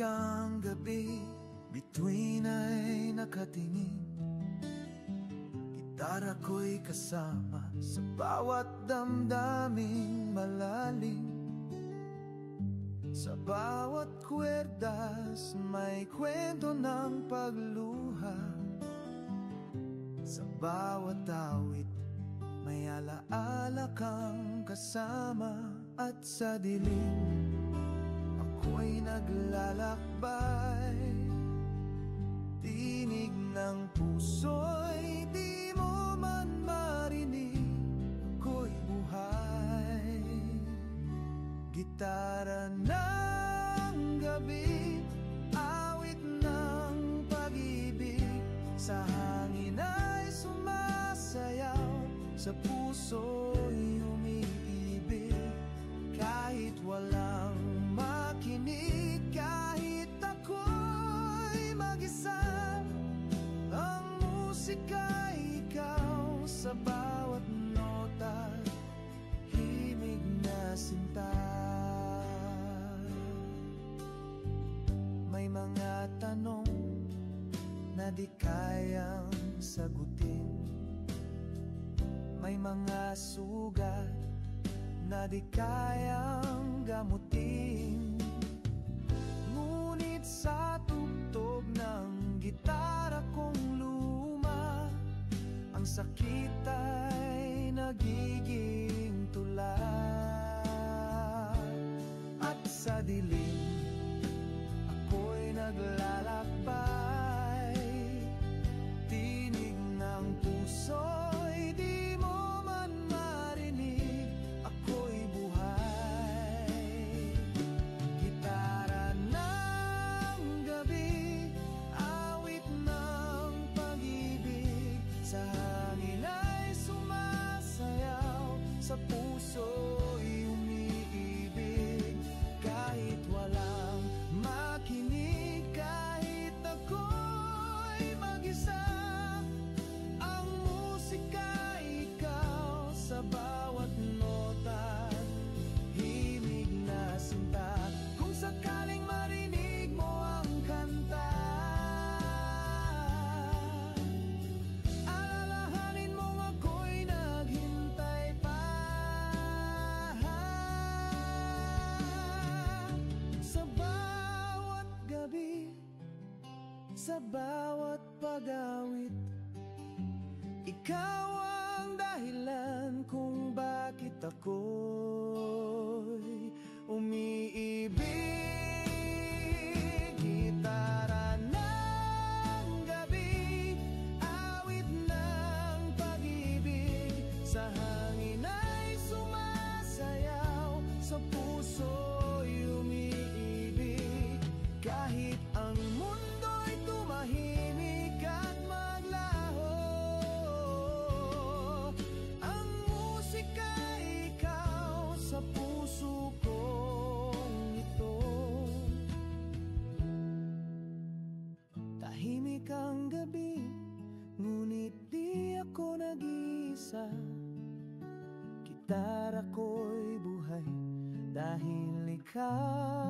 ang gabi, bituin ay nakatingin. Gitara ko'y kasama sa bawat damdaming malalim. Sa bawat kwerdas may kwento ng pagluha. Sa bawat awit may alaala kang kasama. At sa dilim ako'y naglalakbay. Tinig ng puso'y di mo man marinig, ako'y buhay. Gitara ng gabi, awit ng pag-ibig. Sa hangin ay sumasayaw, sa puso'y umiibig. Kahit walang makinig, kahit ako'y mag-isa, ang musika'y ikaw. Sa bawat nota, himig na sinta. May mga tanong na di kayang sagutin. May mga sugat na di kayang gamutin. Ngunit sa tugtog ng gitara kong luma, ang sakit ay nagiging tula. At sa dilim ako'y naglalakbay. Tinig ng puso'y di mo man marinig, ako'y buhay. Gitara ng gabi, awit ng pag-ibig. Sa hangin ay sumasayaw, sa puso'y umiibig. Kahit walang makinig, kahit ako'y mag-isa, ang musika ikaw. Sa bawat nota, himig na sinta. Kung sakaling marinig mo ang kanta, alalahanin mong ako'y naghintay pa. Sa bawat gabi, sa bawat pag-awit, ikaw ang dahilan kung bakit ako'y umiibig. Gitara ng gabi, awit ng pag-ibig. Sa hangin ay sumasayaw, sa puso'y umiibig. Kahit ang mundo'y tumahimik at maglaho, ang musika ikaw. Sa puso kong ito, tahimik ang gabi, ngunit di ako nag-iisa. Gitara ko'y buhay dahil ikaw.